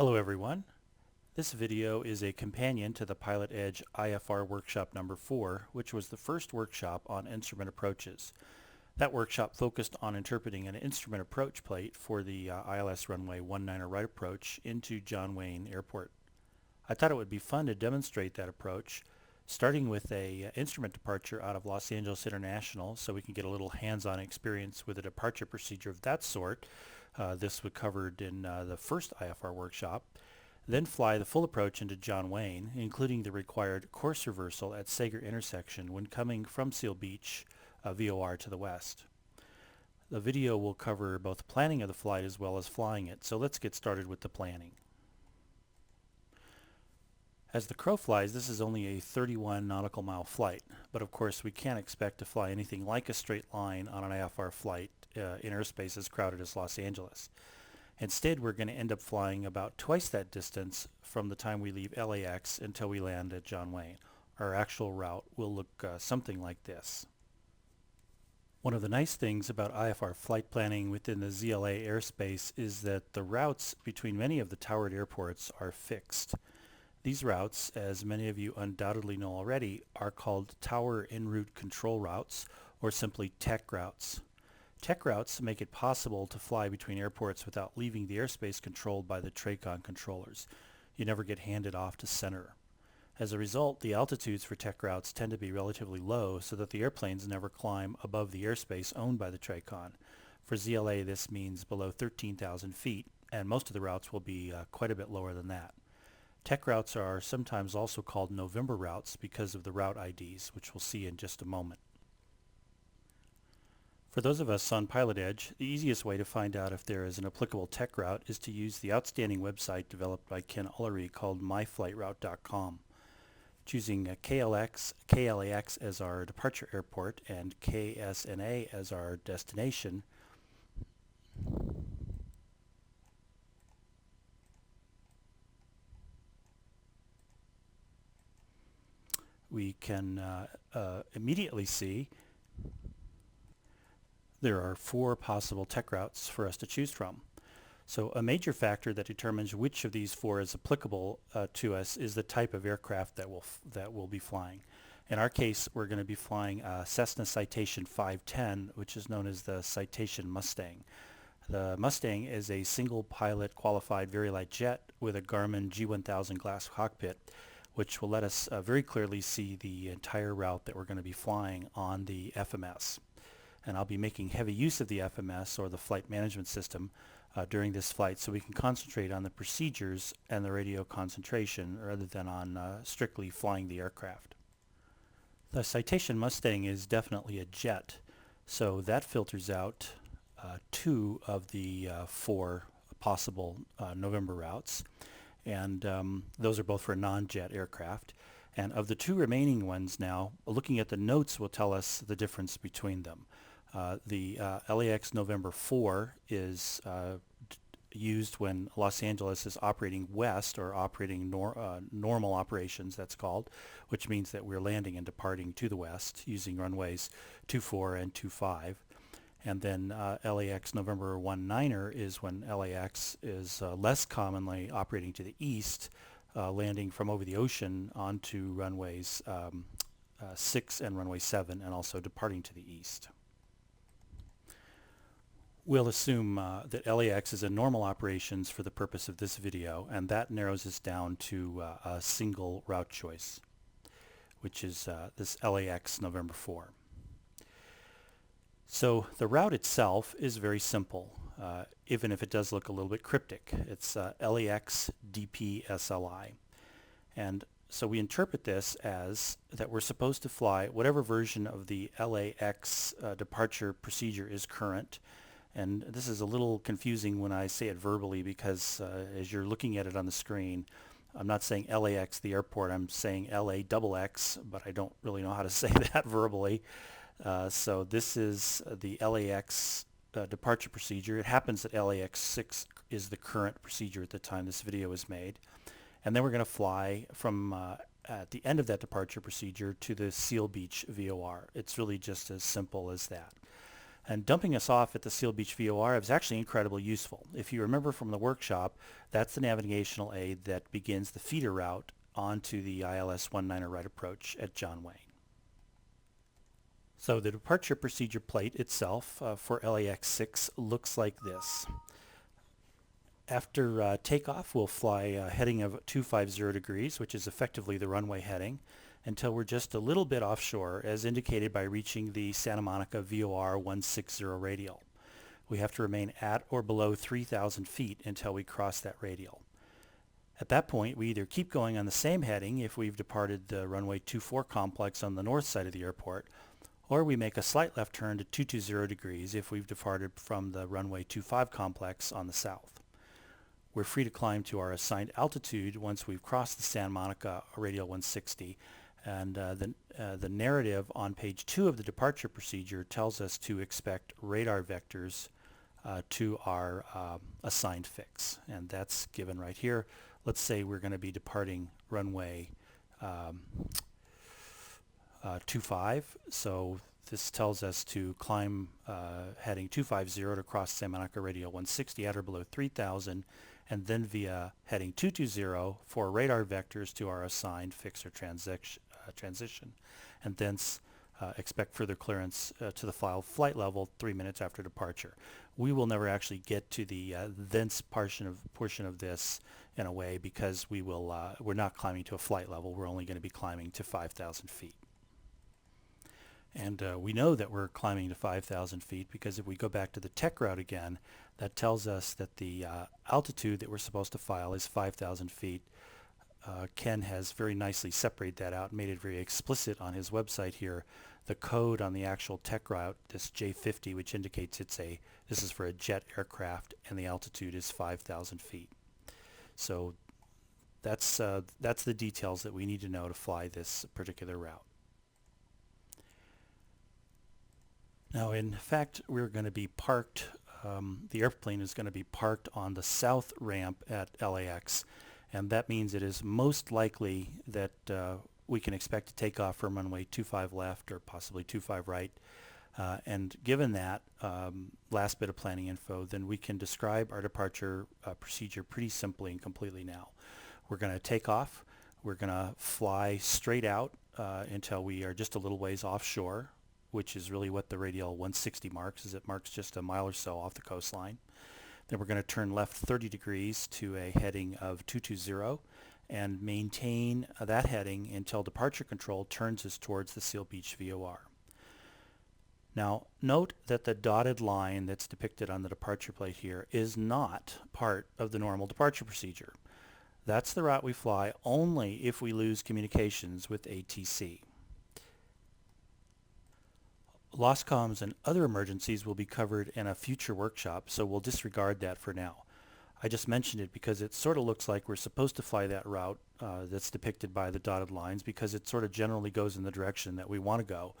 Hello everyone. This video is a companion to the Pilot Edge IFR Workshop number 4, which was the first workshop on instrument approaches. That workshop focused on interpreting an instrument approach plate for the ILS runway 19 right approach into John Wayne Airport. I thought it would be fun to demonstrate that approach, starting with a instrument departure out of Los Angeles International so we can get a little hands-on experience with a departure procedure of that sort. This was covered in the first IFR workshop. Then fly the full approach into John Wayne, including the required course reversal at Sager intersection when coming from Seal Beach VOR to the west. The video will cover both planning of the flight as well as flying it, so let's get started with the planning. As the crow flies, this is only a 31 nautical mile flight, but of course we can't expect to fly anything like a straight line on an IFR flight in airspace as crowded as Los Angeles. Instead, we're going to end up flying about twice that distance from the time we leave LAX until we land at John Wayne. Our actual route will look something like this. One of the nice things about IFR flight planning within the ZLA airspace is that the routes between many of the towered airports are fixed. These routes, as many of you undoubtedly know already, are called Tower En Route Control Routes, or simply TEC routes. TEC routes make it possible to fly between airports without leaving the airspace controlled by the TRACON controllers. You never get handed off to center. As a result, the altitudes for TEC routes tend to be relatively low so that the airplanes never climb above the airspace owned by the TRACON. For ZLA, this means below 13,000 feet, and most of the routes will be quite a bit lower than that. TEC routes are sometimes also called November routes because of the route IDs, which we'll see in just a moment. For those of us on Pilot Edge, the easiest way to find out if there is an applicable TEC route is to use the outstanding website developed by Ken Ullery called myflightroute.com. Choosing KLAX as our departure airport and KSNA as our destination, we can immediately see there are 4 possible TEC routes for us to choose from. So a major factor that determines which of these 4 is applicable to us is the type of aircraft that we'll be flying. In our case, we're going to be flying Cessna Citation 510, which is known as the Citation Mustang. The Mustang is a single pilot qualified very light jet with a Garmin G1000 glass cockpit, which will let us very clearly see the entire route that we're going to be flying on the FMS. And I'll be making heavy use of the FMS, or the flight management system, during this flight so we can concentrate on the procedures and the radio concentration rather than on strictly flying the aircraft. The Citation Mustang is definitely a jet, so that filters out 2 of the 4 possible November routes, and those are both for non-jet aircraft. And of the 2 remaining ones now, looking at the notes will tell us the difference between them. The LAX November 4 is used when Los Angeles is operating west, or operating normal operations, that's called, which means that we're landing and departing to the west using runways 24 and 25. And then LAX November 19 is when LAX is less commonly operating to the east, landing from over the ocean onto runways 6 and runway 7, and also departing to the east. We'll assume that LAX is in normal operations for the purpose of this video, and that narrows us down to a single route choice, which is this LAX November 4. So the route itself is very simple, even if it does look a little bit cryptic. It's LAX DP SLI. And so we interpret this as that we're supposed to fly whatever version of the LAX departure procedure is current. And this is a little confusing when I say it verbally because as you're looking at it on the screen, I'm not saying LAX the airport, I'm saying LAXX, but I don't really know how to say that verbally. So this is the LAX departure procedure. It happens that LAX 6 is the current procedure at the time this video is made. And then we're going to fly from at the end of that departure procedure to the Seal Beach VOR. It's really just as simple as that. And dumping us off at the Seal Beach VOR is actually incredibly useful. If you remember from the workshop, that's the navigational aid that begins the feeder route onto the ILS 19er right approach at John Wayne. So the departure procedure plate itself for LAX 6 looks like this. After takeoff, we'll fly a heading of 250 degrees, which is effectively the runway heading, until we're just a little bit offshore, as indicated by reaching the Santa Monica VOR 160 radial. We have to remain at or below 3,000 feet until we cross that radial. At that point, we either keep going on the same heading if we've departed the runway 24 complex on the north side of the airport, or we make a slight left turn to 220 degrees if we've departed from the runway 25 complex on the south. We're free to climb to our assigned altitude once we've crossed the Santa Monica radial 160, and the narrative on page 2 of the departure procedure tells us to expect radar vectors to our assigned fix, and that's given right here. Let's say we're going to be departing runway 25, so this tells us to climb heading 250 to cross Santa Monica radial 160 at or below 3,000, and then via heading 220 for radar vectors to our assigned fix or transition, and thence expect further clearance to the flight level 3 minutes after departure. We will never actually get to the thence portion of this in a way, because we're not climbing to a flight level. We're only going to be climbing to 5,000 feet. And we know that we're climbing to 5,000 feet because if we go back to the tech route again, that tells us that the altitude that we're supposed to file is 5,000 feet. Ken has very nicely separated that out and made it very explicit on his website here. The code on the actual tech route, this J50, which indicates this is for a jet aircraft, and the altitude is 5,000 feet. So that's the details that we need to know to fly this particular route. Now, in fact, we're going to be parked, the airplane is going to be parked on the south ramp at LAX, and that means it is most likely that we can expect to take off from runway 25 left or possibly 25 right. And given that last bit of planning info, then we can describe our departure procedure pretty simply and completely now. We're going to take off. We're going to fly straight out until we are just a little ways offshore, which is really what the radial 160 marks, is it marks just a mile or so off the coastline. Then we're going to turn left 30 degrees to a heading of 220 and maintain that heading until departure control turns us towards the Seal Beach VOR. Now, note that the dotted line that's depicted on the departure plate here is not part of the normal departure procedure. That's the route we fly only if we lose communications with ATC. Lost comms and other emergencies will be covered in a future workshop, so we'll disregard that for now. I just mentioned it because it sort of looks like we're supposed to fly that route that's depicted by the dotted lines, because it sort of generally goes in the direction that we want to go.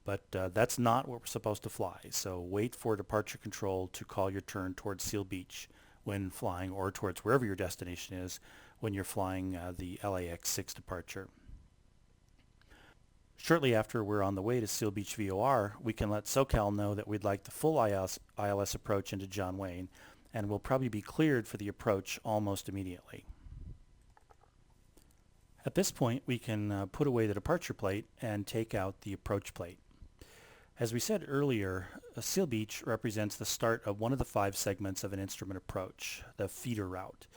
But that's not what we're supposed to fly, so wait for departure control to call your turn towards Seal Beach when flying, or towards wherever your destination is when you're flying the LAX 6 departure. Shortly after we're on the way to Seal Beach VOR, we can let SoCal know that we'd like the full ILS approach into John Wayne, and we'll probably be cleared for the approach almost immediately. At this point, we can put away the departure plate and take out the approach plate. As we said earlier, Seal Beach represents the start of one of the 5 segments of an instrument approach, the feeder route.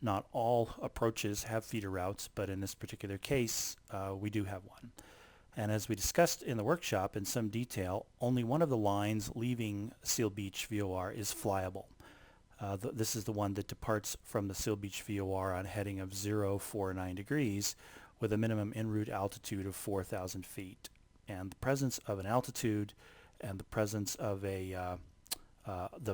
Not all approaches have feeder routes, but in this particular case, we do have one. And as we discussed in the workshop in some detail, only one of the lines leaving Seal Beach VOR is flyable. This is the one that departs from the Seal Beach VOR on heading of 049 degrees with a minimum en route altitude of 4,000 feet. And the presence of an altitude and the presence of the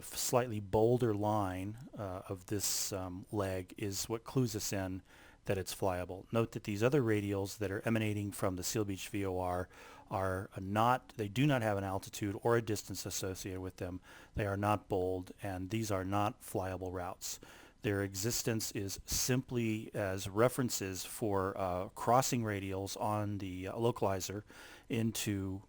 slightly bolder line of this leg is what clues us in that it's flyable. Note that these other radials that are emanating from the Seal Beach VOR they do not have an altitude or a distance associated with them. They are not bold, and these are not flyable routes. Their existence is simply as references for crossing radials on the localizer into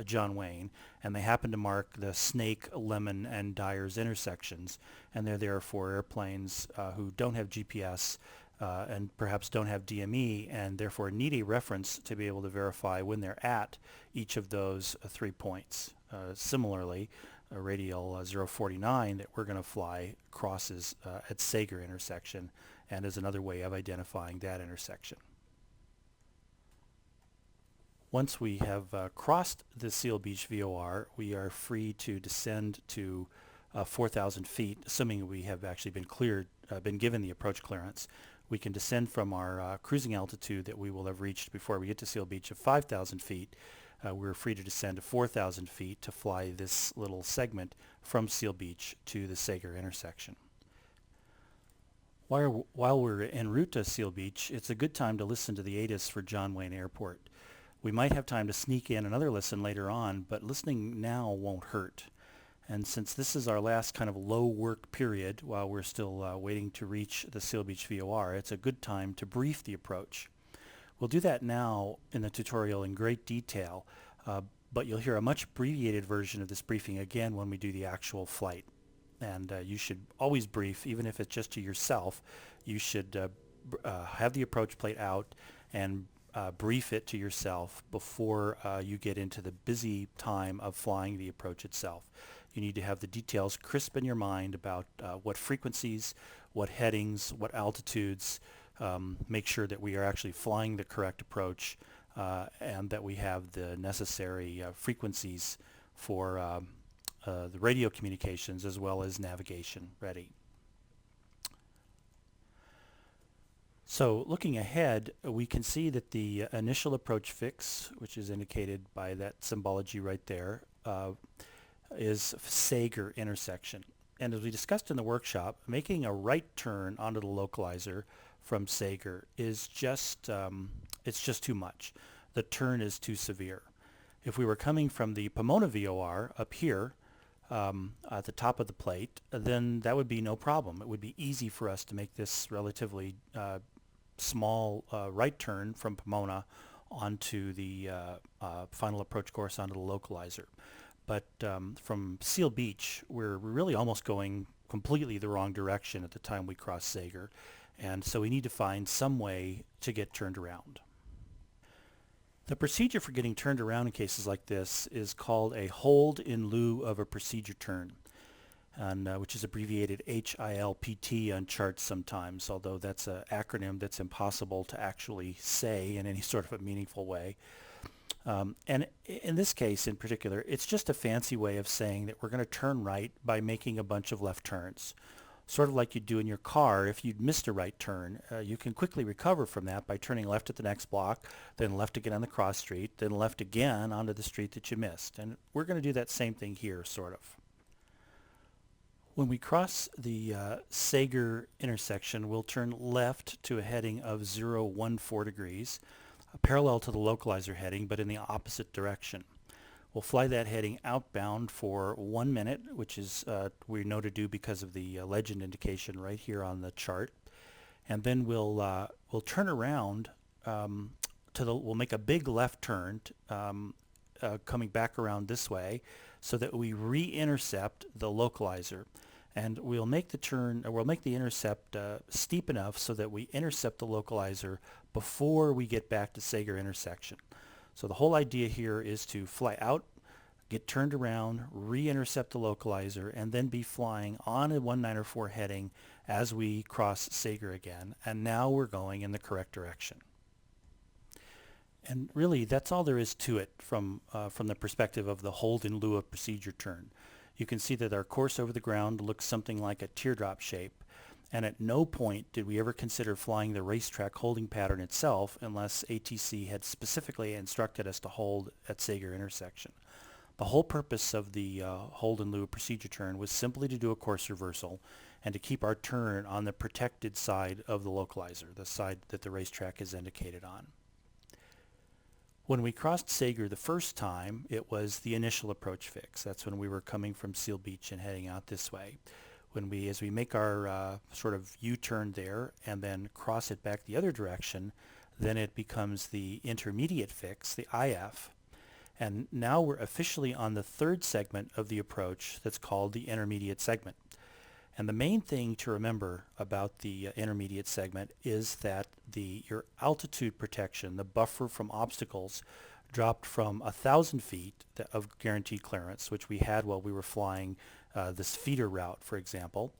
John Wayne, and they happen to mark the Snake, Lemon, and Dyers intersections, and they're there for airplanes who don't have GPS and perhaps don't have DME, and therefore need a reference to be able to verify when they're at each of those 3 points. Similarly, radial 049 that we're going to fly crosses at Sager intersection, and is another way of identifying that intersection. Once we have crossed the Seal Beach VOR, we are free to descend to 4,000 feet, assuming we have actually been cleared, been given the approach clearance. We can descend from our cruising altitude that we will have reached before we get to Seal Beach of 5,000 feet. We're free to descend to 4,000 feet to fly this little segment from Seal Beach to the Sager intersection. While we're en route to Seal Beach, it's a good time to listen to the ATIS for John Wayne Airport. We might have time to sneak in another listen later on, but listening now won't hurt. And since this is our last kind of low work period while we're still waiting to reach the Seal Beach VOR, it's a good time to brief the approach. We'll do that now in the tutorial in great detail, but you'll hear a much abbreviated version of this briefing again when we do the actual flight. And you should always brief, even if it's just to yourself. You should have the approach plate out and brief it to yourself before you get into the busy time of flying the approach itself. You need to have the details crisp in your mind about what frequencies, what headings, what altitudes. Make sure that we are actually flying the correct approach and that we have the necessary frequencies for the radio communications as well as navigation ready. So looking ahead, we can see that the initial approach fix, which is indicated by that symbology right there, is Sager intersection. And as we discussed in the workshop, making a right turn onto the localizer from Sager is just, it's just too much. The turn is too severe. If we were coming from the Pomona VOR up here at the top of the plate, then that would be no problem. It would be easy for us to make this relatively small right turn from Pomona onto the final approach course onto the localizer. But from Seal Beach, we're really almost going completely the wrong direction at the time we cross Sager, and so we need to find some way to get turned around. The procedure for getting turned around in cases like this is called a hold in lieu of a procedure turn, and which is abbreviated HILPT on charts sometimes, although that's an acronym that's impossible to actually say in any sort of a meaningful way. And in this case in particular, it's just a fancy way of saying that we're going to turn right by making a bunch of left turns. Sort of like you do in your car. If you'd missed a right turn, you can quickly recover from that by turning left at the next block, then left again on the cross street, then left again onto the street that you missed. And we're going to do that same thing here, sort of. When we cross the Sager intersection, we'll turn left to a heading of 014 degrees, parallel to the localizer heading, but in the opposite direction. We'll fly that heading outbound for 1 minute, which is we know to do because of the legend indication right here on the chart, and then we'll turn around we'll make a big left turn coming back around this way, so that we re-intercept the localizer, and we'll make the turn, or we'll make the intercept steep enough so that we intercept the localizer before we get back to Sager intersection. So the whole idea here is to fly out, get turned around, re-intercept the localizer, and then be flying on a 194 heading as we cross Sager again. And now we're going in the correct direction. And really, that's all there is to it from the perspective of the hold in lieu of procedure turn. You can see that our course over the ground looks something like a teardrop shape. And at no point did we ever consider flying the racetrack holding pattern itself unless ATC had specifically instructed us to hold at Sager intersection. The whole purpose of the hold in lieu of procedure turn was simply to do a course reversal and to keep our turn on the protected side of the localizer, the side that the racetrack is indicated on. When we crossed Sager the first time, it was the initial approach fix. That's when we were coming from Seal Beach and heading out this way. As we make our sort of U-turn there and then cross it back the other direction, then it becomes the intermediate fix, the IF. And now we're officially on the third segment of the approach that's called the intermediate segment. And the main thing to remember about the intermediate segment is that your altitude protection, the buffer from obstacles, dropped from 1,000 feet of guaranteed clearance, which we had while we were flying this feeder route, for example,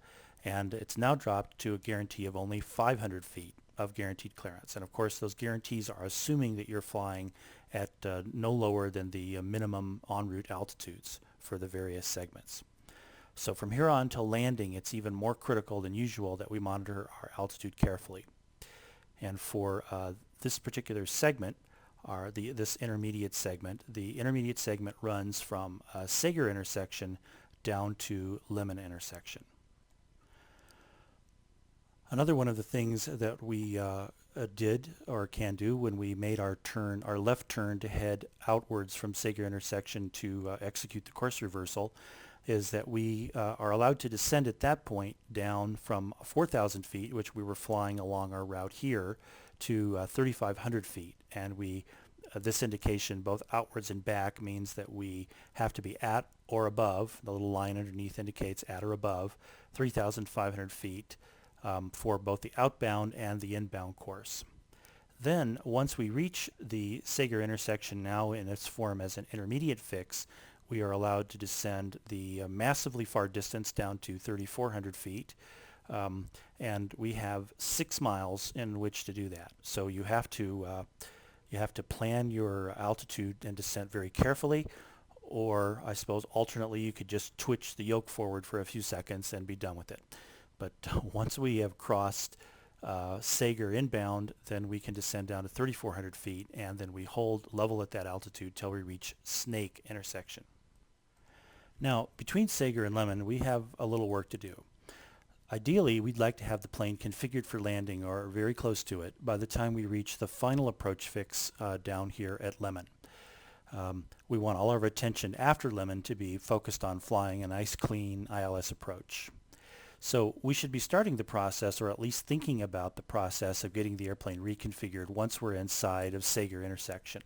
and it's now dropped to a guarantee of only 500 feet of guaranteed clearance. And of course, those guarantees are assuming that you're flying at no lower than the minimum en route altitudes for the various segments. So from here on till landing, it's even more critical than usual that we monitor our altitude carefully. And for this particular segment, this intermediate segment, the intermediate segment runs from Sager intersection down to Lemon intersection. Another one of the things that we did or can do when we made our left turn to head outwards from Sager intersection to execute the course reversal, is that we are allowed to descend at that point down from 4,000 feet, which we were flying along our route here, to 3,500 feet. And this indication, both outwards and back, means that we have to be at or above, the little line underneath indicates at or above, 3,500 feet for both the outbound and the inbound course. Then, once we reach the Sager intersection, now in its form as an intermediate fix, we are allowed to descend the massively far distance down to 3,400 feet, and we have 6 miles in which to do that. So you have to plan your altitude and descent very carefully, or I suppose alternately you could just twitch the yoke forward for a few seconds and be done with it. But once we have crossed Sager inbound, then we can descend down to 3,400 feet, and then we hold level at that altitude till we reach Snake intersection. Now, between Sager and Lemon, we have a little work to do. Ideally, we'd like to have the plane configured for landing or very close to it by the time we reach the final approach fix down here at Lemon. We want all our attention after Lemon to be focused on flying a nice clean ILS approach. So we should be starting the process, or at least thinking about the process of getting the airplane reconfigured once we're inside of Sager intersection.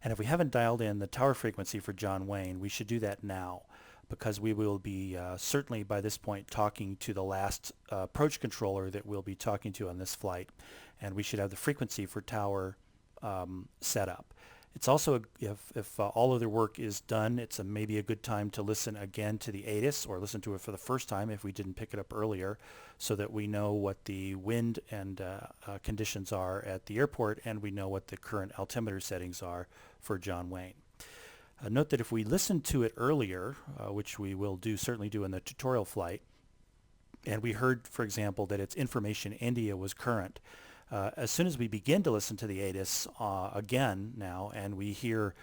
And if we haven't dialed in the tower frequency for John Wayne, we should do that now, because we will be certainly by this point talking to the last approach controller that we'll be talking to on this flight, and we should have the frequency for tower set up. It's also, if all other work is done, it's maybe a good time to listen again to the ATIS, or listen to it for the first time if we didn't pick it up earlier, so that we know what the wind and conditions are at the airport, and we know what the current altimeter settings are for John Wayne. Note that if we listened to it earlier, which we will certainly do in the tutorial flight, and we heard, for example, that its information India was current, as soon as we begin to listen to the ATIS again now, and we hear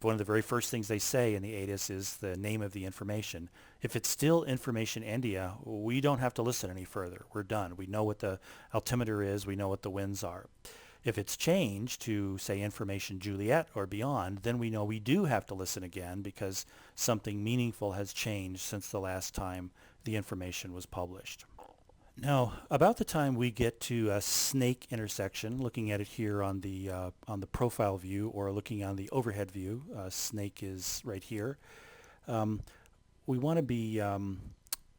one of the very first things they say in the ATIS is the name of the information. If it's still information India, we don't have to listen any further. We're done. We know what the altimeter is. We know what the winds are. If it's changed to, say, information Juliet or beyond, then we know we do have to listen again because something meaningful has changed since the last time the information was published. Now, about the time we get to a Snake intersection, looking at it here on the profile view, or looking on the overhead view, Snake is right here. We want to be,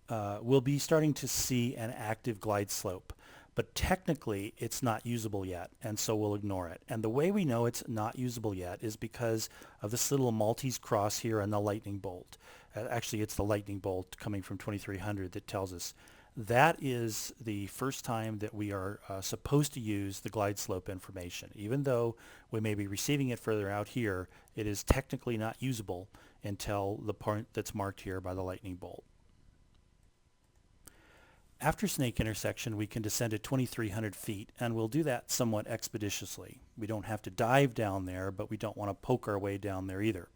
we'll be starting to see an active glide slope, but technically it's not usable yet, and so we'll ignore it. And the way we know it's not usable yet is because of this little Maltese cross here on the lightning bolt. Actually, it's the lightning bolt coming from 2300 that tells us. That is the first time that we are supposed to use the glide slope information. Even though we may be receiving it further out here, it is technically not usable until the point that's marked here by the lightning bolt. After Snake intersection, we can descend at 2,300 feet, and we'll do that somewhat expeditiously. We don't have to dive down there, but we don't want to poke our way down there either.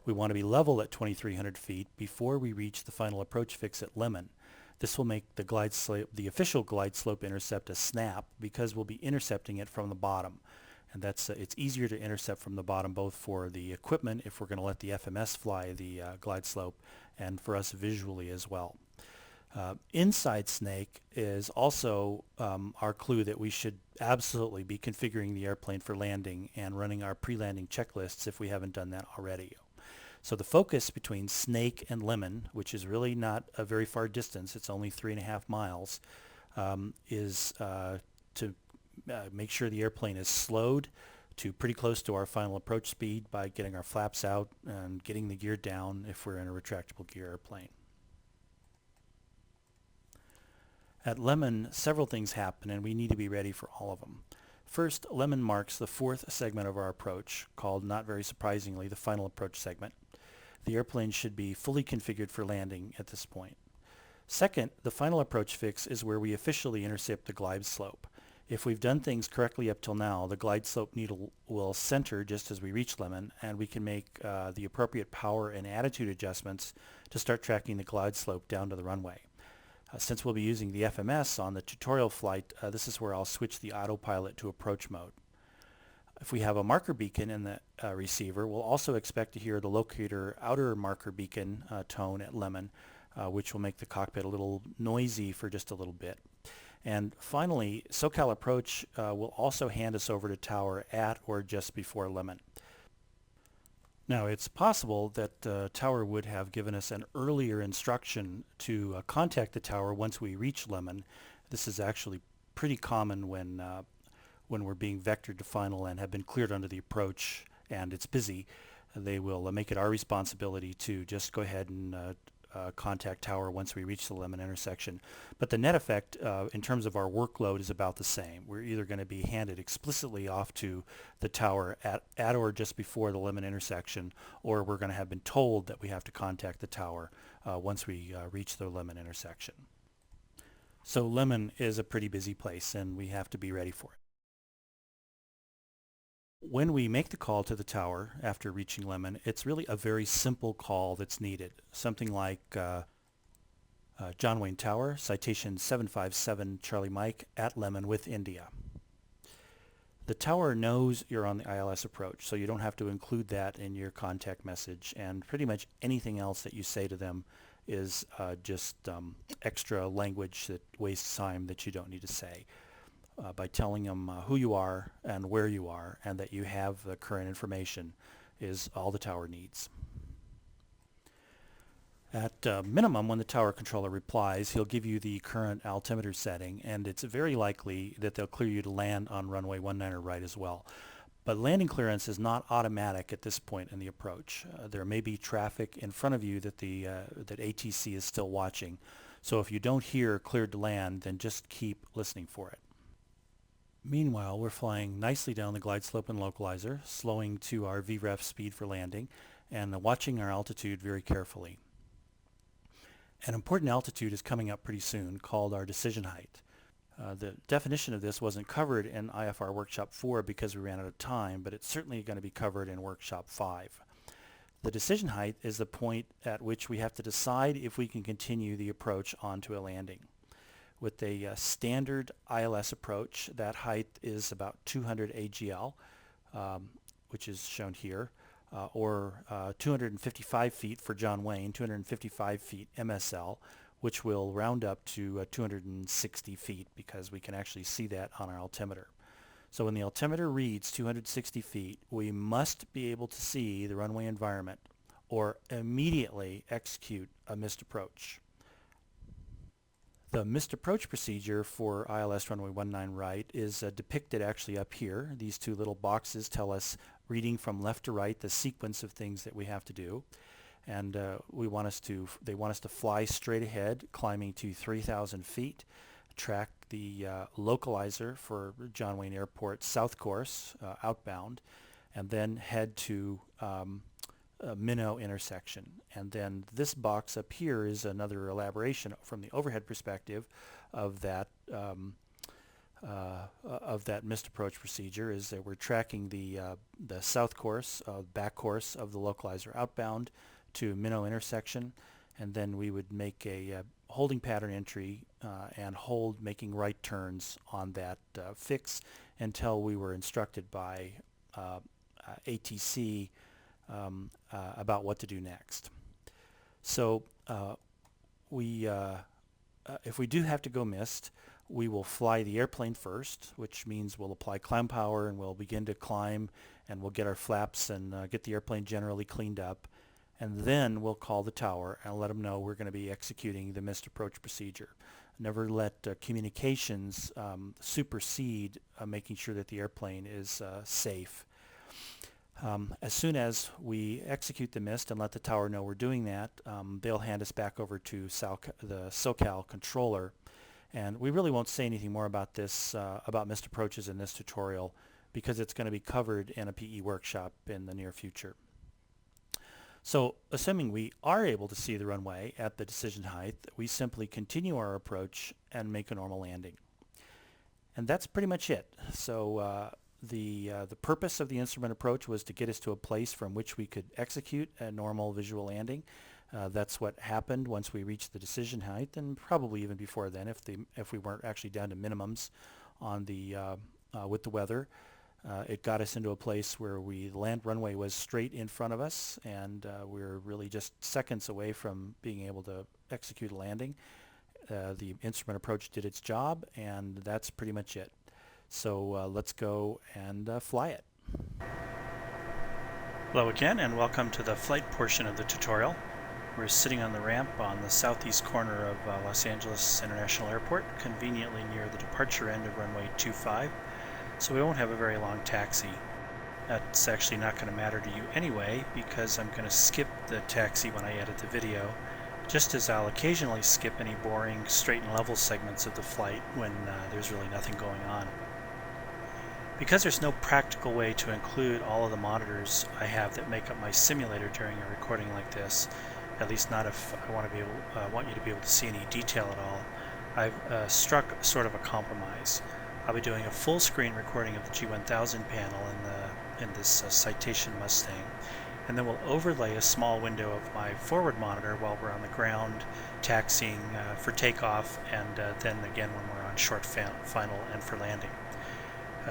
We want to be level at 2,300 feet before we reach the final approach fix at Lemon. This will make the official glide slope intercept a snap, because we'll be intercepting it from the bottom. And it's easier to intercept from the bottom, both for the equipment, if we're going to let the FMS fly the glide slope, and for us visually as well. Inside Snake is also our clue that we should absolutely be configuring the airplane for landing and running our pre-landing checklists if we haven't done that already. So the focus between Snake and Lemon, which is really not a very far distance, it's only 3.5 miles, is to make sure the airplane is slowed to pretty close to our final approach speed by getting our flaps out and getting the gear down if we're in a retractable gear airplane. At Lemon, several things happen and we need to be ready for all of them. First, Lemon marks the fourth segment of our approach, called, not very surprisingly, the final approach segment. The airplane should be fully configured for landing at this point. Second, the final approach fix is where we officially intercept the glide slope. If we've done things correctly up till now, the glide slope needle will center just as we reach Lemon, and we can make the appropriate power and attitude adjustments to start tracking the glide slope down to the runway. Since we'll be using the FMS on the tutorial flight, this is where I'll switch the autopilot to approach mode. If we have a marker beacon in the receiver, we'll also expect to hear the locator outer marker beacon tone at Lemon, which will make the cockpit a little noisy for just a little bit. And finally, SoCal Approach will also hand us over to tower at or just before Lemon. Now, it's possible that tower would have given us an earlier instruction to contact the tower once we reach Lemon. This is actually pretty common when we're being vectored to final and have been cleared under the approach and it's busy. They will make it our responsibility to just go ahead and contact tower once we reach the Lemon intersection. But the net effect in terms of our workload is about the same. We're either going to be handed explicitly off to the tower at or just before the Lemon intersection, or we're going to have been told that we have to contact the tower once we reach the Lemon intersection. So Lemon is a pretty busy place and we have to be ready for it. When we make the call to the tower after reaching Lemon, it's really a very simple call that's needed. Something like John Wayne Tower, citation 757 Charlie Mike at Lemon with India. The tower knows you're on the ILS approach, so you don't have to include that in your contact message, and pretty much anything else that you say to them is just extra language that wastes time that you don't need to say. By telling them who you are and where you are and that you have the current information is all the tower needs. At minimum, when the tower controller replies, he'll give you the current altimeter setting, and it's very likely that they'll clear you to land on runway 19 right as well. But landing clearance is not automatic at this point in the approach. There may be traffic in front of you that that ATC is still watching. So if you don't hear cleared to land, then just keep listening for it. Meanwhile, we're flying nicely down the glide slope and localizer, slowing to our VREF speed for landing, and watching our altitude very carefully. An important altitude is coming up pretty soon, called our decision height. The definition of this wasn't covered in IFR Workshop 4 because we ran out of time, but it's certainly going to be covered in Workshop 5. The decision height is the point at which we have to decide if we can continue the approach onto a landing. With a standard ILS approach, that height is about 200 AGL, which is shown here, or 255 feet for John Wayne, 255 feet MSL, which will round up to 260 feet because we can actually see that on our altimeter. So when the altimeter reads 260 feet, we must be able to see the runway environment or immediately execute a missed approach. The missed approach procedure for ILS runway 19 right is depicted actually up here. These two little boxes tell us, reading from left to right, the sequence of things that we have to do. And they want us to fly straight ahead, climbing to 3,000 feet, track the localizer for John Wayne Airport south course, outbound, and then head to Minnow intersection. And then this box up here is another elaboration from the overhead perspective of that missed approach procedure, is that we're tracking the south course, back course of the localizer outbound to Minnow intersection, and then we would make a holding pattern entry and hold making right turns on that fix until we were instructed by ATC about what to do next. So we if we do have to go missed, we will fly the airplane first, which means we'll apply climb power and we'll begin to climb, and we'll get our flaps and get the airplane generally cleaned up. And then we'll call the tower and let them know we're going to be executing the missed approach procedure. Never let communications supersede making sure that the airplane is safe. As soon as we execute the missed and let the tower know we're doing that, they'll hand us back over to the SoCal controller. And we really won't say anything more about this, about missed approaches in this tutorial, because it's going to be covered in a PE workshop in the near future. So assuming we are able to see the runway at the decision height, we simply continue our approach and make a normal landing. And that's pretty much it. So the purpose of the instrument approach was to get us to a place from which we could execute a normal visual landing. That's what happened once we reached the decision height, and probably even before then if we weren't actually down to minimums on the with the weather. It got us into a place where the runway was straight in front of us, and we were really just seconds away from being able to execute a landing. The instrument approach did its job, and that's pretty much it. So let's go and fly it. Hello again, and welcome to the flight portion of the tutorial. We're sitting on the ramp on the southeast corner of Los Angeles International Airport, conveniently near the departure end of runway 25. So we won't have a very long taxi. That's actually not going to matter to you anyway, because I'm going to skip the taxi when I edit the video, just as I'll occasionally skip any boring straight and level segments of the flight when there's really nothing going on. Because there's no practical way to include all of the monitors I have that make up my simulator during a recording like this, at least not if I want you to be able to see any detail at all, I've struck sort of a compromise. I'll be doing a full screen recording of the G1000 panel in this Citation Mustang, and then we'll overlay a small window of my forward monitor while we're on the ground taxiing for takeoff, and then again when we're on short final and for landing.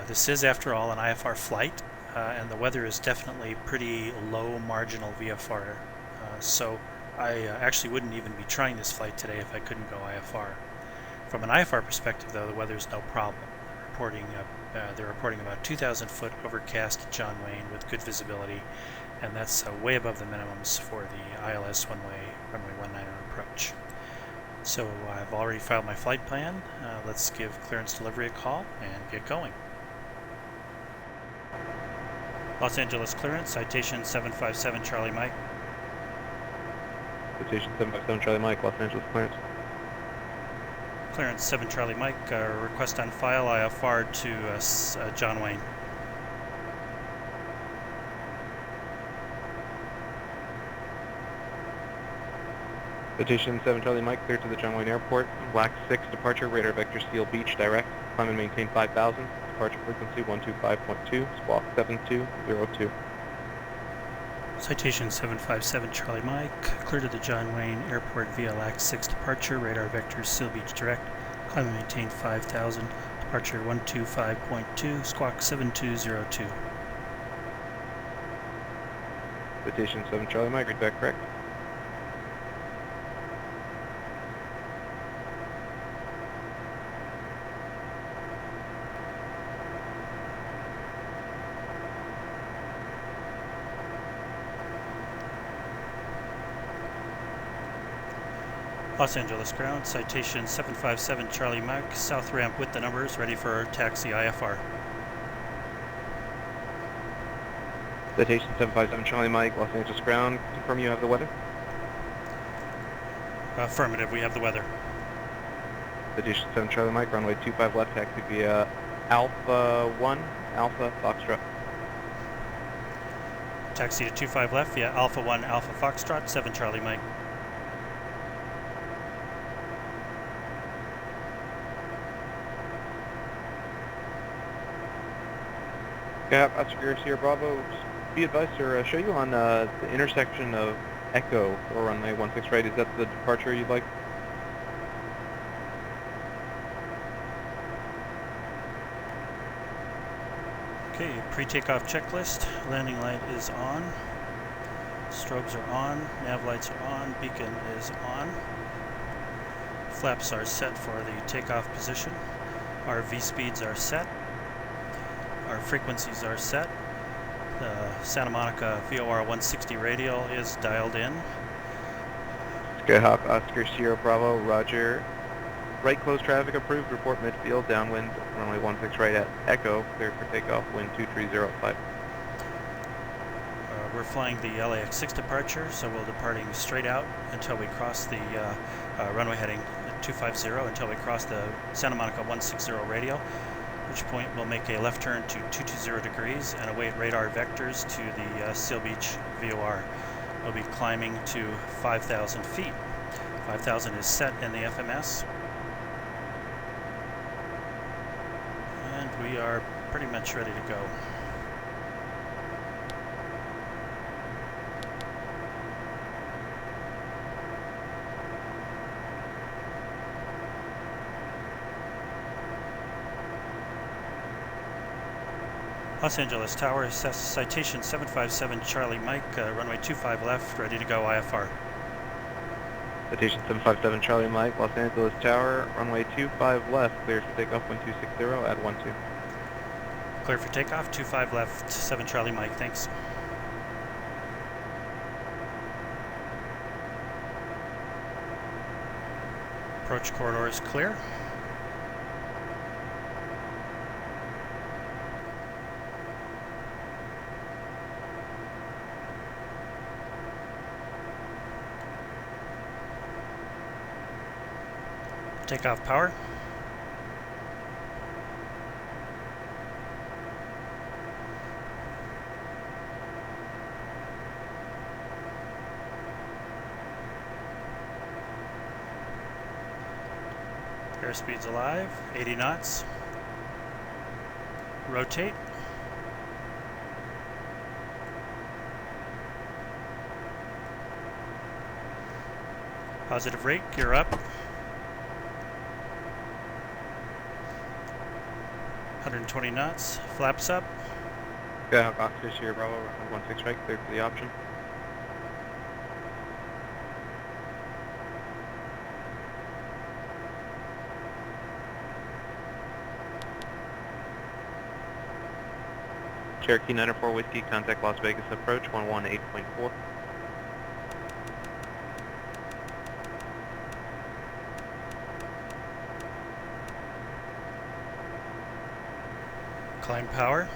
This is, after all, an IFR flight, and the weather is definitely pretty low marginal VFR, so I actually wouldn't even be trying this flight today if I couldn't go IFR. From an IFR perspective, though, the weather's no problem. They're reporting about 2,000 foot overcast John Wayne with good visibility, and that's way above the minimums for the ILS runway 19 approach. So I've already filed my flight plan. Let's give clearance delivery a call and get going. Los Angeles clearance, citation 757 Charlie Mike. Citation 757 Charlie Mike, Los Angeles clearance. Clearance 7 Charlie Mike, request on file IFR to John Wayne. Citation 7 Charlie Mike, cleared to the John Wayne Airport. LAXX 6 departure, radar vector Steel Beach direct. Climb and maintain 5,000. Departure frequency 125.2, squawk 7202. Citation 757 Charlie Mike, clear to the John Wayne Airport via LAXX 6 departure, radar vector Steel Beach direct. Climb and maintain 5,000. Departure 125.2, squawk 7202. Citation 7 Charlie Mike, read that correct? Los Angeles ground, citation 757 Charlie Mike, south ramp with the numbers, ready for taxi IFR. Citation 757 Charlie Mike, Los Angeles ground, confirm you have the weather? Affirmative, we have the weather. Citation 7 Charlie Mike, runway 25 left, taxi via Alpha 1, Alpha Foxtrot. Taxi to 25 left via Alpha 1, Alpha Foxtrot, 7 Charlie Mike. Yeah, Oscar Sierra Bravo, just be advised or show you on the intersection of Echo or runway 16 right. Is that the departure you'd like? Okay, pre-takeoff checklist. Landing light is on. Strobes are on. Nav lights are on. Beacon is on. Flaps are set for the takeoff position. Our V-speeds are set. Our frequencies are set. The Santa Monica VOR 160 radial is dialed in. Skyhawk Oscar Sierra Bravo, roger. Right close traffic approved, report midfield, downwind, runway 16 right at Echo, cleared for takeoff, wind 2305. We're flying the LAXX 6 departure, so we'll departing straight out until we cross the runway heading 250 until we cross the Santa Monica 160 radial, at which point we'll make a left turn to 220 degrees and await radar vectors to the Seal Beach VOR. We'll be climbing to 5,000 feet. 5,000 is set in the FMS. And we are pretty much ready to go. Los Angeles Tower, citation 757 Charlie Mike, runway 25 left, ready to go IFR. Citation 757 Charlie Mike, Los Angeles Tower, runway 25 left, cleared for takeoff, wind 260 at 12. Clear for takeoff, 25 left, 7 Charlie Mike, thanks. Approach corridor is clear. Takeoff power. Airspeed's alive, 80 knots. Rotate. Positive rate, gear up. 120 knots, flaps up. Skyhawk Oscar Sierra Bravo, runway 16 right, cleared for the option. Cherokee 904 Whiskey, contact Las Vegas approach, 118.4. Climb power.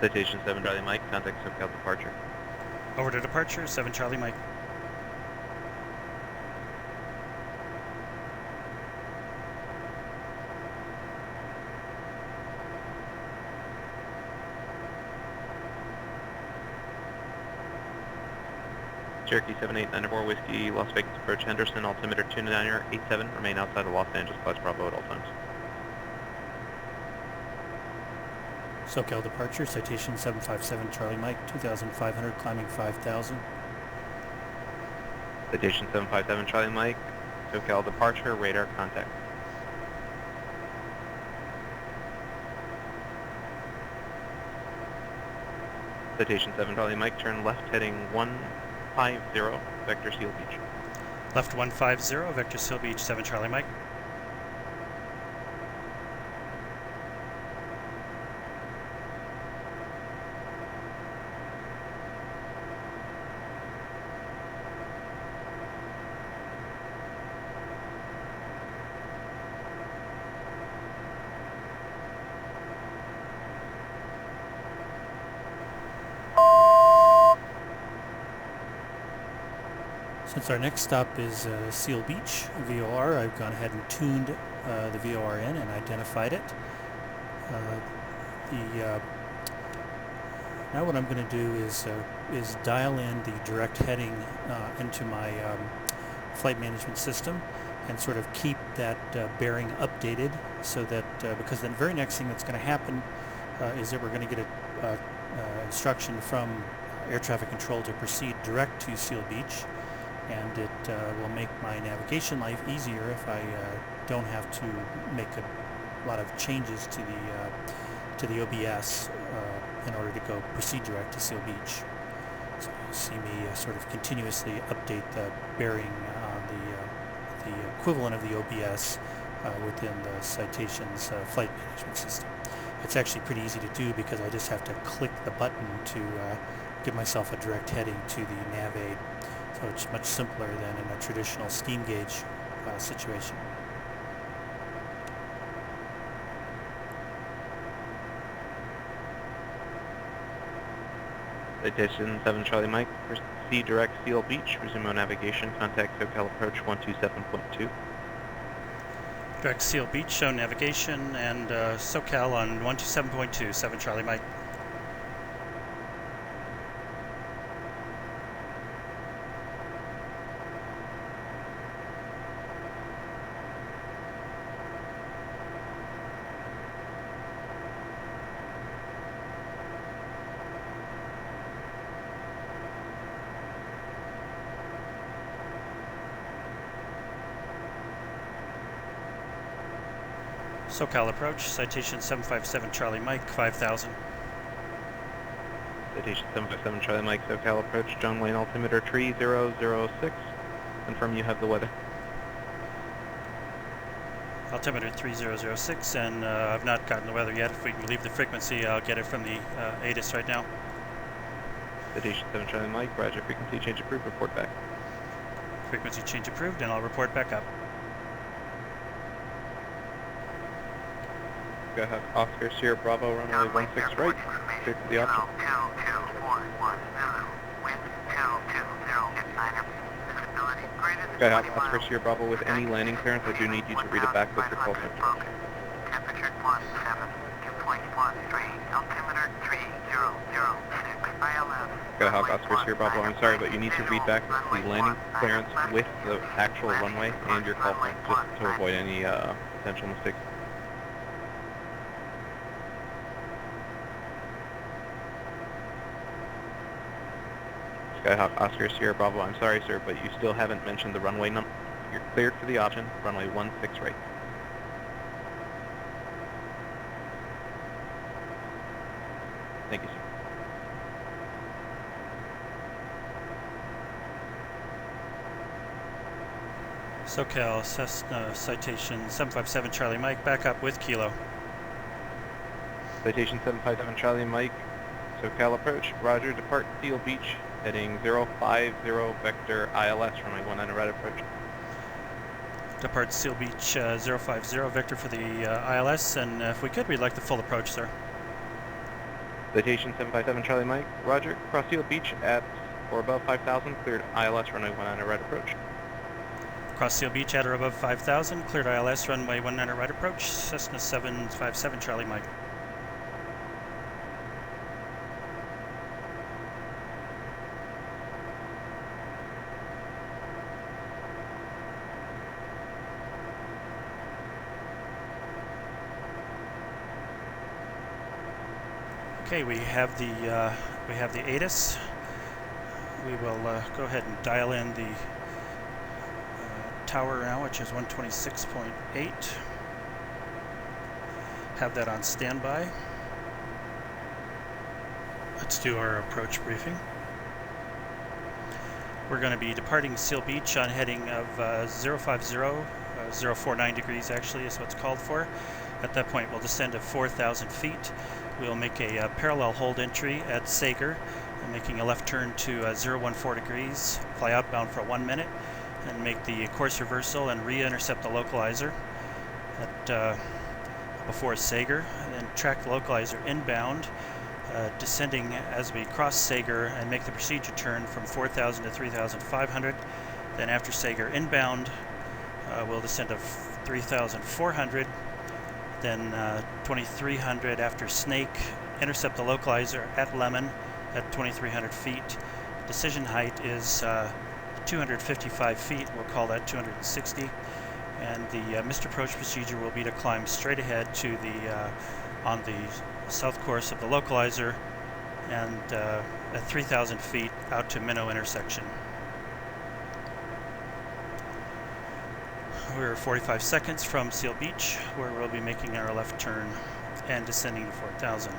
Citation 7 Charlie Mike, contact SoCal departure. Over to departure, 7 Charlie Mike. Cherokee 7894 Whiskey, Las Vegas approach Henderson, altimeter 2987, remain outside of Los Angeles, Class Bravo at all times. SoCal departure, citation 757 Charlie Mike, 2,500, climbing 5,000. Citation 757 Charlie Mike, SoCal departure, radar contact. Citation 7 Charlie Mike, turn left heading 150, vector Seal Beach. Left 150, vector Seal Beach, 7 Charlie Mike. Since our next stop is Seal Beach VOR, I've gone ahead and tuned the VOR in and identified it. Now what I'm going to do is dial in the direct heading into my flight management system and sort of keep that bearing updated, so that because the very next thing that's going to happen is that we're going to get a instruction from air traffic control to proceed direct to Seal Beach. And it will make my navigation life easier if I don't have to make a lot of changes to the OBS in order to go proceed direct to Seal Beach. So you'll see me sort of continuously update the bearing on the equivalent of the OBS within the Citation's flight management system. It's actually pretty easy to do because I just have to click the button to give myself a direct heading to the nav aid. So it's much simpler than in a traditional steam gauge situation. Citation 7 Charlie Mike, proceed direct Seal Beach, resume on navigation, contact SoCal approach 127.2. Direct Seal Beach, show navigation, and SoCal on 127.2, 7 Charlie Mike. SoCal approach, citation 757 Charlie Mike, 5,000. Citation 757 Charlie Mike, SoCal approach, John Wayne altimeter 3006. Confirm you have the weather. Altimeter 3006, and I've not gotten the weather yet. If we can leave the frequency, I'll get it from the ATIS right now. Citation 7 Charlie Mike, roger, frequency change approved, report back. Frequency change approved, and I'll report back up. Go ahead, Oscar Sierra Bravo, runway 16 right, clear to the option. Go ahead, Oscar Sierra Bravo, with any landing clearance, I do need you to read it back with your call sign. Temperature 17, 2.13, altimeter 3006, ILS. Go ahead, Oscar Sierra Bravo, I'm sorry, but you need to read back the landing clearance with the actual runway and your call sign, just to avoid any potential mistakes. Skyhawk Oscar Sierra Bravo, I'm sorry sir, but you still haven't mentioned the runway number. You're cleared for the option, runway 16 right. Thank you, sir. SoCal Cessna citation 757 Charlie Mike, back up with Kilo. Citation 757 Charlie Mike, SoCal approach, roger, depart Seal Beach, heading 050 vector ILS, runway 19 right approach. Depart Seal Beach 050 vector for the ILS, and if we could, we'd like the full approach, sir. Citation 757 Charlie Mike, roger, cross Seal Beach at or above 5,000, cleared ILS, runway 19 right approach. Cross Seal Beach at or above 5,000, cleared ILS, runway 19 right approach, Cessna 757 Charlie Mike. Okay, we have the ATIS. We will go ahead and dial in the tower now, which is 126.8. Have that on standby. Let's do our approach briefing. We're going to be departing Seal Beach on heading of 050, 049 degrees actually is what's called for. At that point, we'll descend to 4,000 feet. We'll make a parallel hold entry at Sager, making a left turn to 014 degrees, fly outbound for 1 minute, and make the course reversal and re-intercept the localizer at before Sager, and then track the localizer inbound, descending as we cross Sager and make the procedure turn from 4,000 to 3,500. Then after Sager inbound, we'll descend to 3,400. Then 2,300 after Snake, intercept the localizer at Lemon at 2,300 feet. Decision height is 255 feet, we'll call that 260. And the missed approach procedure will be to climb straight ahead to the on the south course of the localizer and at 3,000 feet out to Minnow intersection. We're 45 seconds from Seal Beach, where we'll be making our left turn and descending to 4,000.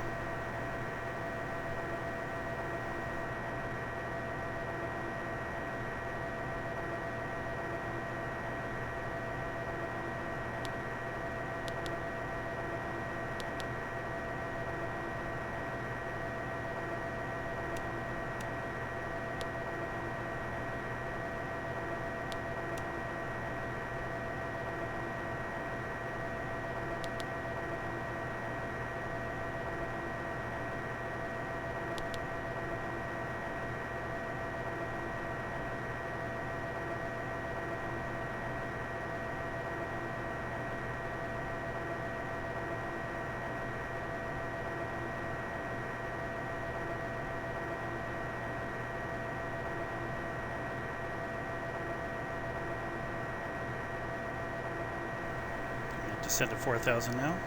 Descend to 4,000 now.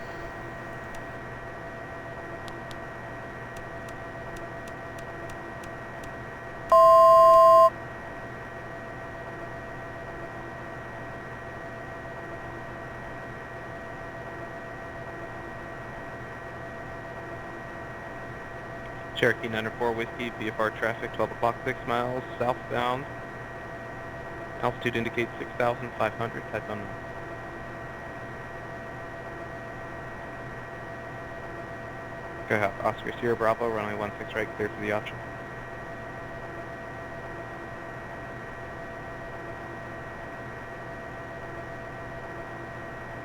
Cherokee 904 Whiskey, VFR traffic, 12 o'clock, 6 miles southbound. Altitude indicates 6,500, type unknown. Go Oscar Sierra Bravo, runway 16 right, clear for the option.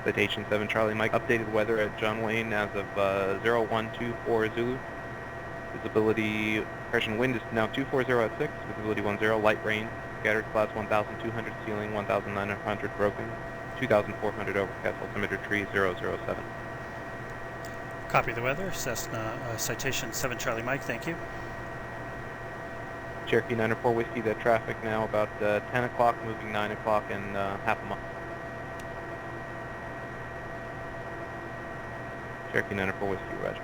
Citation 7 Charlie Mike, updated weather at John Wayne as of 0124 Zulu. Visibility, depression wind is now 240 at 6, visibility 10, light rain, scattered clouds 1,200, ceiling 1,900, broken, 2,400 overcast, altimeter tree 007. Copy the weather. Cessna Citation 7 Charlie Mike, thank you. Cherokee 904 Whiskey, that traffic now about 10 o'clock, moving 9 o'clock in half a mile. Cherokee 904 Whiskey, roger.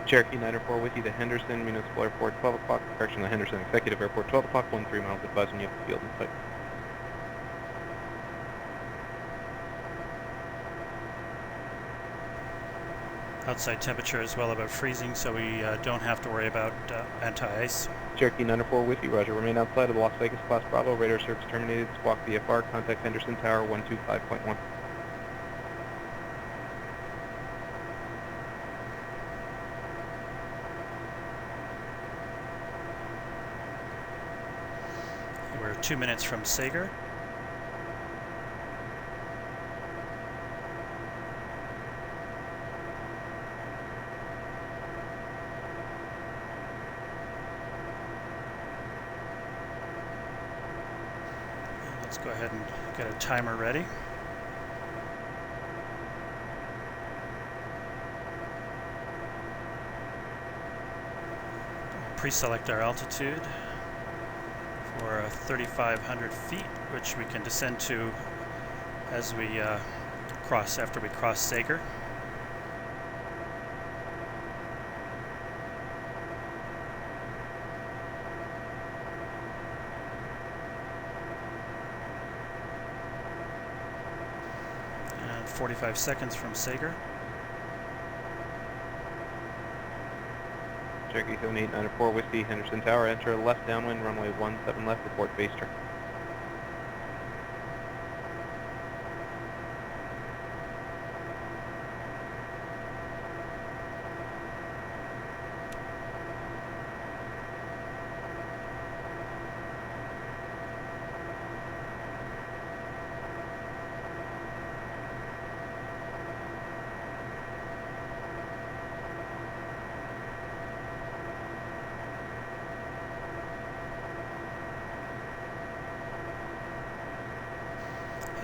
Cherokee 904 Whiskey to Henderson Municipal Airport, 12 o'clock. Correction, the Henderson Executive Airport, 12 o'clock, 13 miles, advising you have the field in sight. Outside temperature is well above freezing, so we don't have to worry about anti-ice. Cherokee 904 Whiskey, roger. Remain outside of the Las Vegas Class Bravo. Radar service terminated. Squawk VFR. Contact Henderson Tower 125.1. We're 2 minutes from Sager. Let's go ahead and get a timer ready. Pre-select our altitude for 3,500 feet, which we can descend to as we after we cross Sager. And 45 seconds from Sager. Cherokee 78904 Whiskey, Henderson Tower, enter left downwind, runway 17 left, report base turn.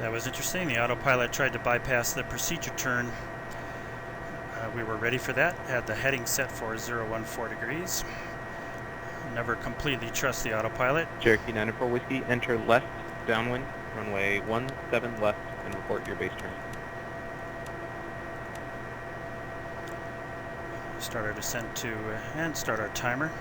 That was interesting. The autopilot tried to bypass the procedure turn. We were ready for that. Had the heading set for 014 degrees. Never completely trust the autopilot. Cherokee 904 Whiskey, enter left downwind, runway 17 left, and report your base turn. Start our descent to and start our timer.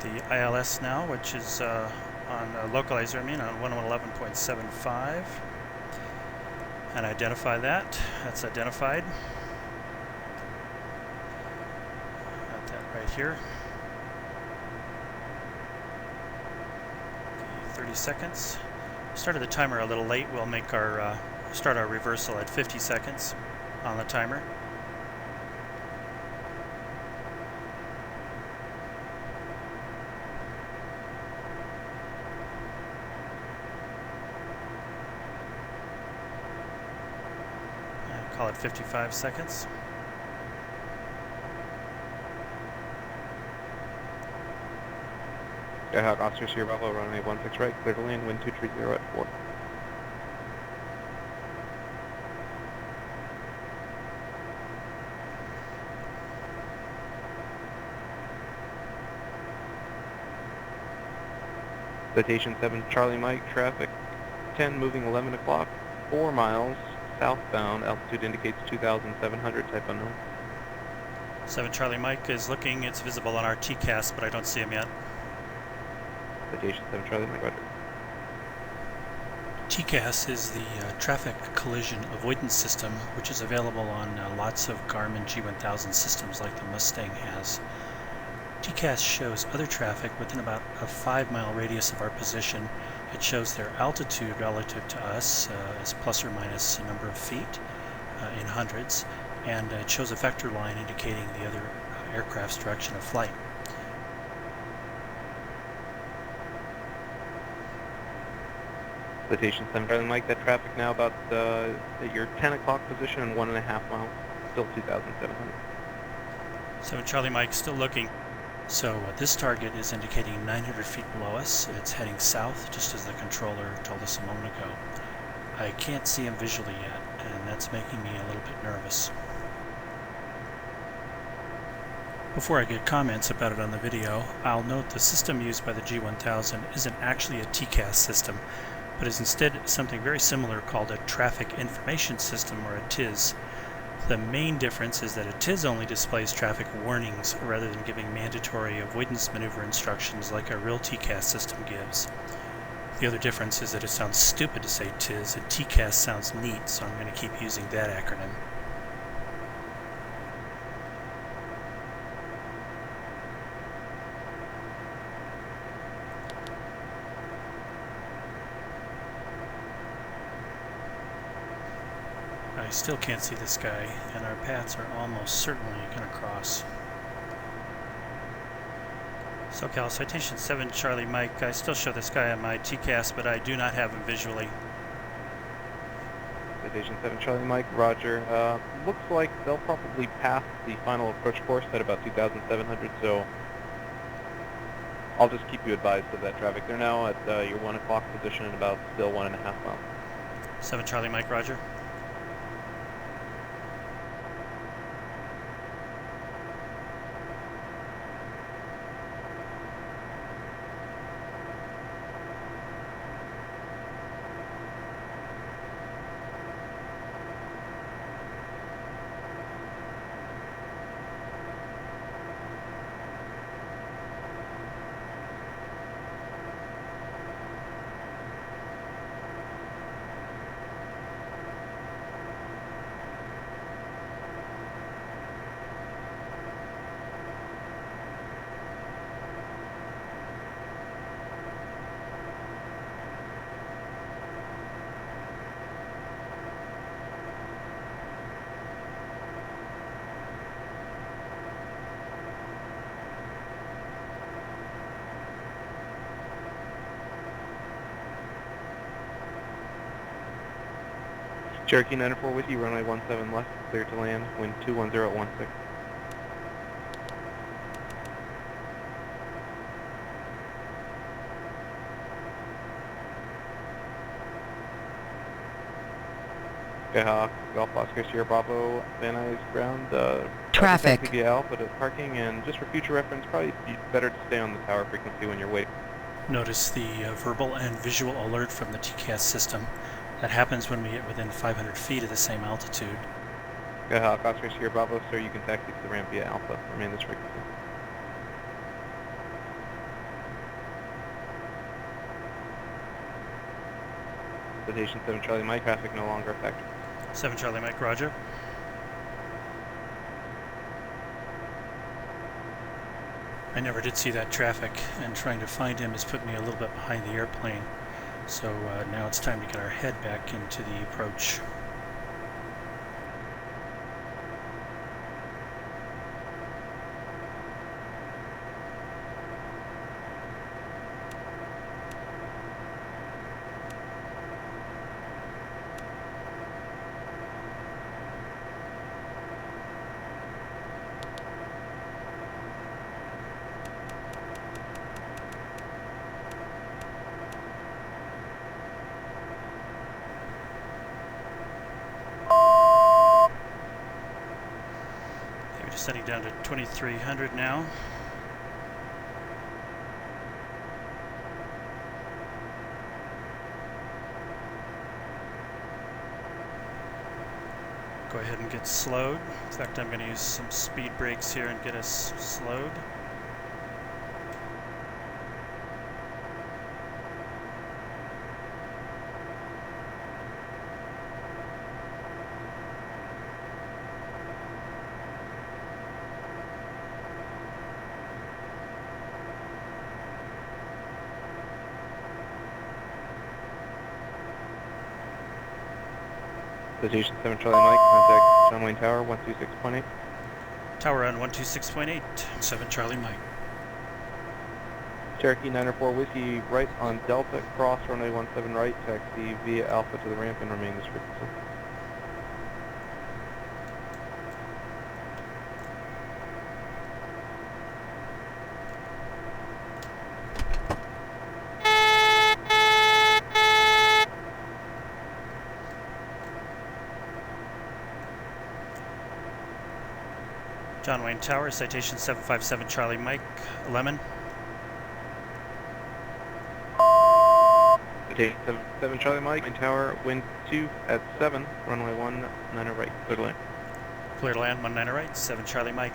The ILS now, which is on localizer, on 111.75, and identify that. That's identified. Got that right here. Okay, 30 seconds. Started the timer a little late. We'll make our start our reversal at 50 seconds on the timer. Call it 55 seconds. Skyhawk Oscar Sierra Bravo, runway 16 right, clear to land, wind 230 at 4. Citation 7 Charlie Mike, traffic 10 moving 11 o'clock, 4 miles southbound, altitude indicates 2,700, type unknown. 7 Charlie Mike is looking. It's visible on our TCAS, but I don't see him yet. Citation 7 Charlie Mike, roger. TCAS is the traffic collision avoidance system, which is available on lots of Garmin G1000 systems like the Mustang has. TCAS shows other traffic within about a 5-mile radius of our position. It shows their altitude relative to us as plus or minus a number of feet in hundreds, and it shows a vector line indicating the other aircraft's direction of flight. Citation 7 Charlie Mike, that traffic now about at your 10 o'clock position and 1.5 miles, still 2,700. 7 Charlie Mike still looking. So this target is indicating 900 feet below us. It's heading south, just as the controller told us a moment ago. I can't see him visually yet, and that's making me a little bit nervous. Before I get comments about it on the video, I'll note the system used by the G1000 isn't actually a TCAS system, but is instead something very similar called a Traffic Information System, or a TIS. The main difference is that a TIS only displays traffic warnings rather than giving mandatory avoidance maneuver instructions like a real TCAS system gives. The other difference is that it sounds stupid to say TIS, and TCAS sounds neat, so I'm going to keep using that acronym. I still can't see this guy, and our paths are almost certainly going to cross. SoCal Citation 7 Charlie Mike, I still show this guy on my TCAS, but I do not have him visually. Citation 7 Charlie Mike, roger. Looks like they'll probably pass the final approach course at about 2,700, so I'll just keep you advised of that traffic. They're now at your 1 o'clock position and about still 1.5 miles. 7 Charlie Mike, roger. Cherokee 94 with you, runway 17 left, clear to land, wind 210 at 16. Skyhawk, Golf Oscar, Sierra Bravo, Van Nuys ground, Traffic. via Alpha to parking, and just for future reference, probably be better to stay on the tower frequency when you're waiting. Notice the verbal and visual alert from the TCAS system. That happens when we get within 500 feet of the same altitude. Skyhawk, Oscar, Sierra Bravo, sir, you can taxi to the ramp via Alpha. Remain this frequency. Citation 7 Charlie Mike, traffic no longer a factor. 7 Charlie Mike, roger. I never did see that traffic, and trying to find him has put me a little bit behind the airplane. So now it's time to get our head back into the approach. Setting down to 2300 now. go ahead and get slowed. In fact, I'm going to use some speed brakes here and get us slowed. Citation 7 Charlie Mike, contact John Wayne Tower, 126.8. Tower on 126.8. 7 Charlie Mike. Cherokee 904 Whiskey, right on Delta, cross runway 17 right, taxi via Alpha to the ramp and remain this frequency. John Wayne Tower, citation 757 Charlie Mike, Lemon. Citation 7 Charlie Mike, Wayne Tower, wind 2 at 7, runway 19 right, clear to land. Clear to land, 19 right, 7 Charlie Mike.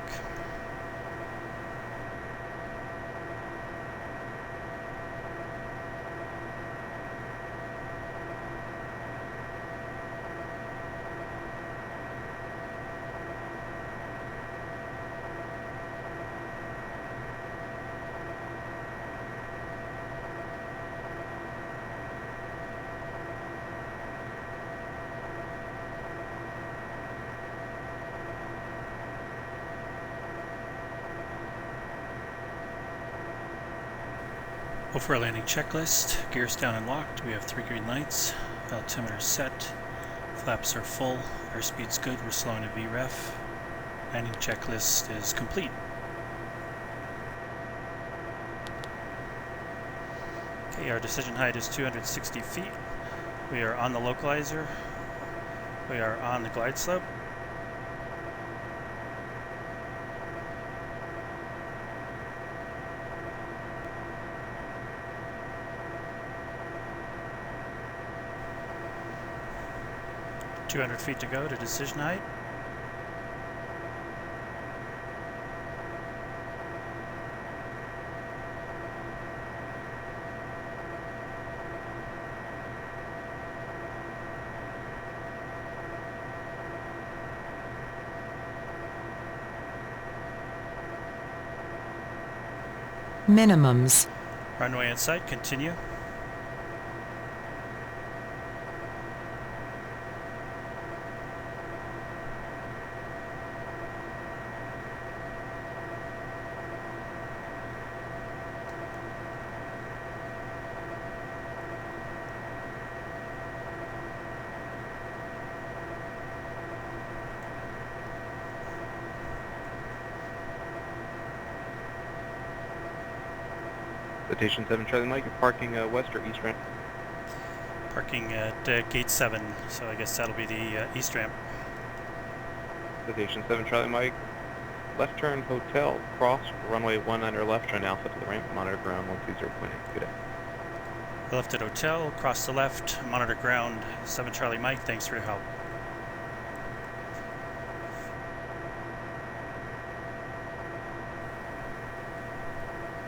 For our landing checklist, gears down and locked, we have 3 green lights, altimeter set, flaps are full, airspeed's good, we're slowing to VREF, landing checklist is complete. Okay, our decision height is 260 feet, we are on the localizer, we are on the glide slope. .200 feet to go to decision height. Minimums. Runway in sight, continue. Citation 7 Charlie Mike, you're parking west or east ramp? Parking at gate 7, so I guess that'll be the east ramp. Citation 7 Charlie Mike, left turn hotel, cross runway 19 left, turn Alpha to the ramp, monitor ground 120.8. Good day. Left at hotel, cross the left, monitor ground, 7 Charlie Mike, thanks for your help.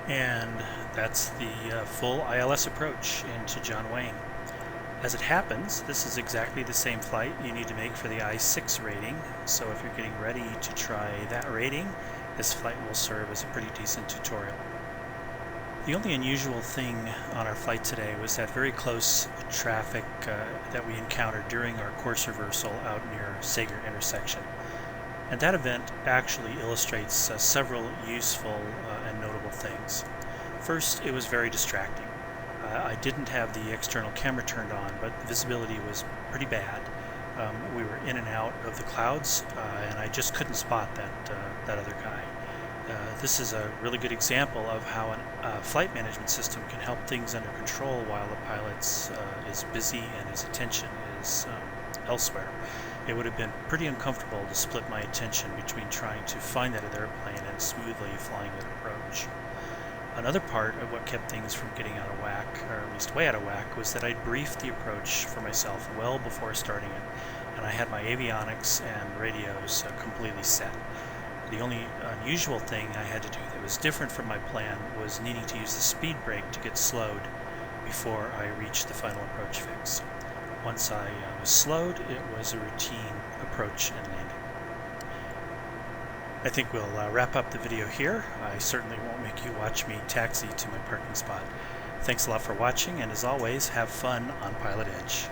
And that's the full ILS approach into John Wayne. As it happens, this is exactly the same flight you need to make for the I-06 rating, so if you're getting ready to try that rating, this flight will serve as a pretty decent tutorial. The only unusual thing on our flight today was that very close traffic that we encountered during our course reversal out near Sager intersection. And that event actually illustrates several useful and notable things. First, it was very distracting. I didn't have the external camera turned on, but the visibility was pretty bad. We were in and out of the clouds, and I just couldn't spot that other guy. This is a really good example of how a flight management system can help things under control while the pilot is busy and his attention is elsewhere. It would have been pretty uncomfortable to split my attention between trying to find that other airplane and smoothly flying that approach. Another part of what kept things from getting out of whack, or at least way out of whack, was that I'd briefed the approach for myself well before starting it. and I had my avionics and radios completely set. The only unusual thing I had to do that was different from my plan was needing to use the speed brake to get slowed before I reached the final approach fix. Once I was slowed, it was a routine approach and landing. I think we'll wrap up the video here. I certainly won't make you watch me taxi to my parking spot. Thanks a lot for watching, and as always, have fun on Pilot Edge.